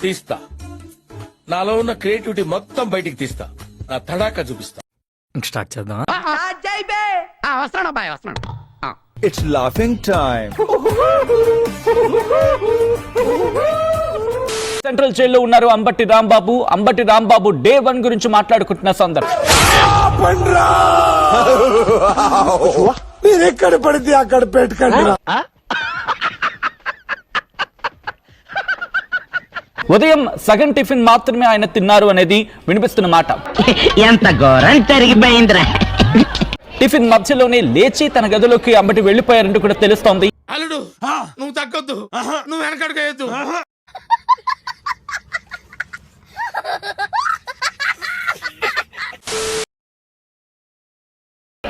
తీస్తా, నాలో ఉన్న క్రియేటివిటీ మొత్తం బయటికి తీస్తా, నా తడాకా చూపిస్తా. స్టార్ట్ చేద్దాం. వస్తున్నాడు బాయ్, వస్తున్నాడు. It's laughing time. సెంట్రల్ జైల్లో ఉన్నారు అంబటి రాంబాబు. అంబటి రాంబాబు డే 1 గురించి మాట్లాడుకుంటున్న సందర్భం. ఎక్కడ పడితే అక్కడ పెట్టుకండి. ఉదయం సగం టిఫిన్ మాత్రమే ఆయన తిన్నారు అనేది వినిపిస్తున్న మాట. ఎంత ఘోరం జరిగిపోయిందిరా. టిఫిన్ మధ్యలోనే లేచి తన గదిలోకి అంబటి వెళ్లిపోయారంటూ కూడా తెలుస్తోంది. అల్లుడు, నువ్వు తగ్గొద్దు, నువ్వు వెనకడుగేయద్దు.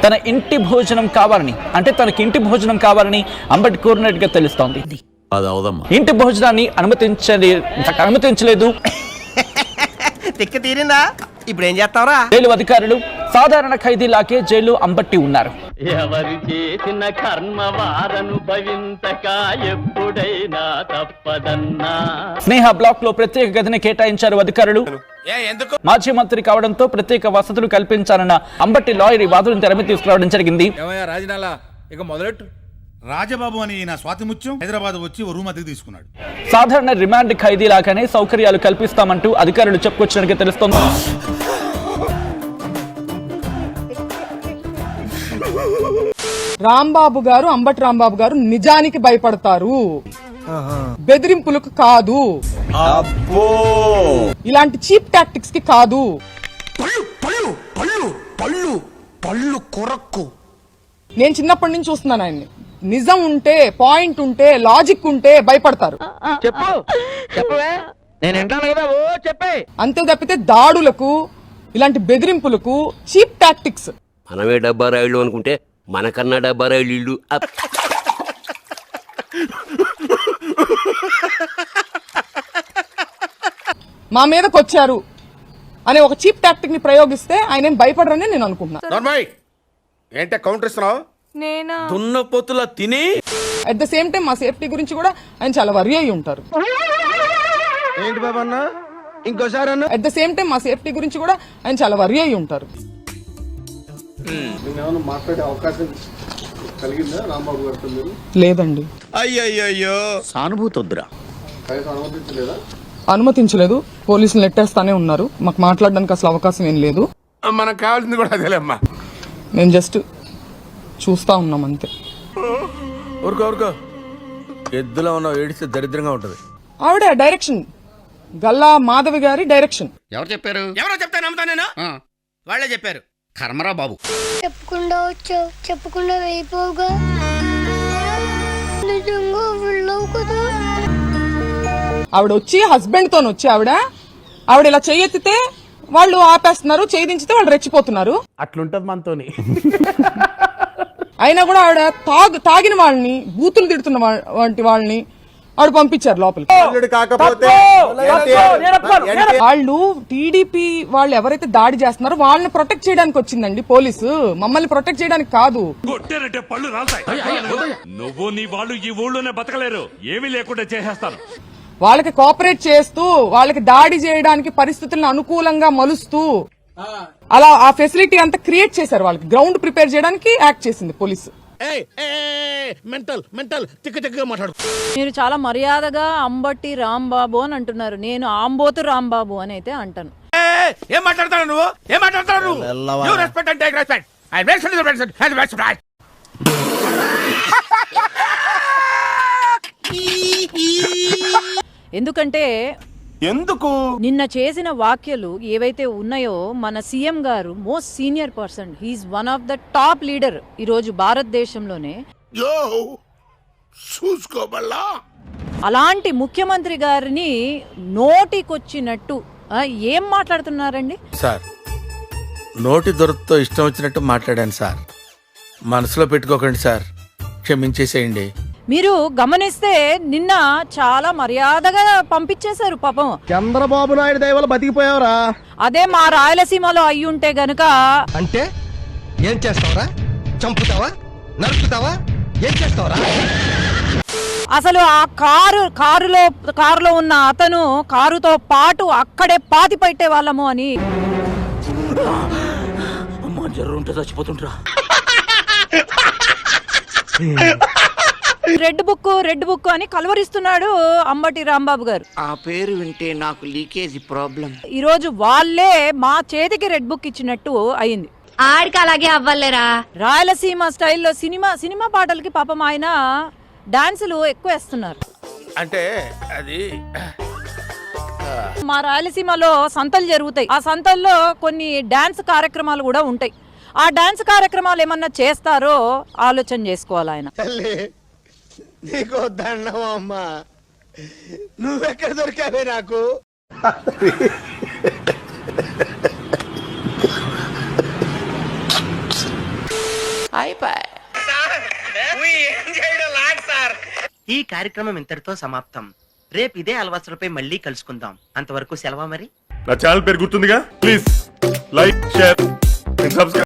తన ఇంటి భోజనం కావాలని, అంటే తనకి ఇంటి భోజనం కావాలని అంబటి కోరినట్టుగా తెలుస్తోంది. ఇంటి భోజనాన్ని అనుమతించలేదు. తిక్క తీరిందా? ఇప్పుడు ఏం చేస్తావురా? జైలు అధికారులు సాధారణ ఖైదీలాగే జైలు అంబట్టి ఉన్నారు. ఎవరు చేసిన కర్మ వారనుభవించక ఎప్పుడైనా తప్పదన్నా. స్నేహ బ్లాక్ లో ప్రత్యేక గదిని కేటాయించారు అధికారులు. మాజీ మంత్రి కావడంతో ప్రత్యేక వసతులు కల్పించాలన్న అంబట్టి లాయర్ ఈ వాదులను తెరమి తీసుకురావడం జరిగింది. ఇక మొదలెట్టు. రాజబాబు అని నా స్వాతిముత్యం హైదరాబాద్ వచ్చి ఓ రూమ్ అద్దెకు తీసుకున్నాడు. సాధారణ రిమాండ్ ఖైదీ లాగానే సౌకర్యాలు కల్పిస్తామంటూ అధికారులు చెప్పుకొచ్చినట్టుగా తెలుస్తోంది. రాంబాబు గారు, అంబటి రాంబాబు గారు నిజానికి భయపడతారు, బెదిరింపులకు కాదు, ఇలాంటి చీప్ టాక్టిక్స్ కి కాదు. నేను చిన్నప్పటి నుంచి చూస్తున్నాను ఆయన్ని. నిజం ఉంటే, పాయింట్ ఉంటే, లాజిక్ ఉంటే భయపడతారు. అంతే తప్పితే దాడులకు, ఇలాంటి బెదిరింపులకు, చీప్ టాక్టిక్స్. మనమే డబ్బా రాయిళ్ళు అనుకుంటే మనకన్నా డబ్బా రాయిళ్ళు ఇల్లు. మా మీదకి వచ్చారు అనే ఒక చీప్ టాక్టిక్ ని ప్రయోగిస్తే ఆయన ఏం భయపడరని నేను అనుకుంటున్నాను. ఏంటే కౌంటర్ ఇస్తున్నావు? దున్నపోతులా తిని అట్ ద సేమ్ టైం మా సేఫ్టీ గురించి కూడా ఆయన చాలా వరి అయి ఉంటారు. ఏంటి బాబా అన్న? ఇంకోసారి అన్న. అట్ ద సేమ్ టైం మా సేఫ్టీ గురించి కూడా ఆయన చాలా వరి అయి ఉంటారు. మాట్లాడే అవకాశం కలిగిందా రాంబాబు గారితో మీరు? లేదండి. అయ్యయ్యో, సానుభూతి వద్దురా. అనుమతించలేదా? అనుమతించలేదు. పోలీసులు నెట్టేస్తానే ఉన్నారు. మాకు మాట్లాడడానికి అసలు అవకాశం ఏం లేదు. మనకు కావాల్సింది కూడా అదేలేమ్మా. మేము జస్ట్ చూస్తా ఉన్నాం అంతే. ఊరుకో, ఎద్దులో ఉన్న ఏడిస్తే దరిద్రంగా ఉంటది. ఆవిడ డైరెక్షన్, గల్లా మాధవి గారి డైరెక్షన్. ఎవరు చెప్పారు? ఎవరో చెప్తే నమ్ముతా నేను? వాళ్ళే చెప్పారు. కర్మరా బాబు. చెప్పకుండా వచ్చావు, చెప్పకుండా వెళ్ళిపోగా. నిజంగా వెళ్ళవు కదా. ఆవిడ వచ్చి హస్బెండ్ తో వచ్చి ఆవిడ ఇలా చెయ్యెత్తితే వాళ్ళు ఆపేస్తున్నారు, చేయి దించితే వాళ్ళు రెచ్చిపోతున్నారు. అట్లుంటది మనతోని. అయినా కూడా ఆవిడ తాగిన వాళ్ళని, బూతులు తిడుతున్న వాళ్ళని ఆవిడ పంపించారు లోపలికి. వాళ్ళు టీడీపీ వాళ్ళు ఎవరైతే దాడి చేస్తున్నారో వాళ్ళని ప్రొటెక్ట్ చేయడానికి వచ్చిందండి పోలీసు, మమ్మల్ని ప్రొటెక్ట్ చేయడానికి కాదు. పళ్ళు నువ్వు నీ వాళ్ళు ఈ ఊళ్ళోనే బతకలేరు, ఏమీ లేకుండా చేసేస్తాను. వాళ్ళకి కోఆపరేట్ చేస్తూ, వాళ్ళకి దాడి చేయడానికి పరిస్థితులను అనుకూలంగా మలుస్తూ, అలా ఆ ఫెసిలిటీ అంతా క్రియేట్ చేశారు. వాళ్ళకి గ్రౌండ్ ప్రిపేర్ చేయడానికి యాక్ట్ చేసింది పోలీసు. మీరు చాలా మర్యాదగా అంబటి రాంబాబు అని అంటున్నారు. నేను ఆంబోతు రాంబాబు అని అయితే అంటాను. ఏం మాట్లాడతాడు నువ్వు? ఏం మాట్లాడతాడు నువ్వు? Respect and take respect. I respect. ఎందుకంటే నిన్న చేసిన వ్యాఖ్యలు ఏవైతే ఉన్నాయో, మన సీఎం గారు most senior person, he's one of the top leader ఈ రోజు భారతదేశంలోనే. అలాంటి ముఖ్యమంత్రి గారిని నోటికొచ్చినట్టు ఏం మాట్లాడుతున్నారండి సార్? నోటి దొరతో ఇష్టం వచ్చినట్టు మాట్లాడాను సార్. మనసులో పెట్టుకోకండి సార్, క్షమించేసేయండి. మీరు గమనిస్తే నిన్న చాలా మర్యాదగా పంపించేశారు పాపం. చంద్రబాబు నాయుడు దయ వల్ల బతికిపోయావరా. అదే మా రాయలసీమలో అయ్యుంటే గనుక. అంటే ఏం చేస్తావరా? చంపుతావా? నరుకుతావా? ఏం చేస్తావరా? అసలు ఆ కారులో ఉన్న అతను కారుతో పాటు అక్కడే పాతి పెట్టే వాళ్ళము అని. రెడ్ బుక్ అని కలవరిస్తున్నాడు అంబటి రాంబాబు గారు. ఆ పేరు వింటే నాకు లీకేజీ ప్రాబ్లం. ఈ రోజు వాళ్ళే మా చేతికి రెడ్ బుక్ ఇచ్చినట్టు అయింది. ఆడికి అలాగే అవ్వలేరా. రాయలసీమ స్టైల్లో సినిమా పాటలకి పాపం ఆయన డాన్సులు ఎక్కువ వేస్తున్నారు. అంటే అది మా రాయలసీమలో సంతలు జరుగుతాయి. ఆ సంతల్లో కొన్ని డాన్స్ కార్యక్రమాలు కూడా ఉంటాయి. ఆ డాన్స్ కార్యక్రమాలు ఏమన్నా చేస్తారో ఆలోచన చేసుకోవాలి ఆయన. నీకు దండం అమ్మా, నువ్వెక్కడ దొరికావే నాకు. ఈ కార్యక్రమం ఇంతటితో సమాప్తం. రేపు ఇదే అలవాసులపై మళ్ళీ కలుసుకుందాం. అంతవరకు సెలవా మరి. నా ఛానల్ పేరు గుర్తుందిగా, ప్లీజ్ లైక్, షేర్, సబ్స్క్రైబ్.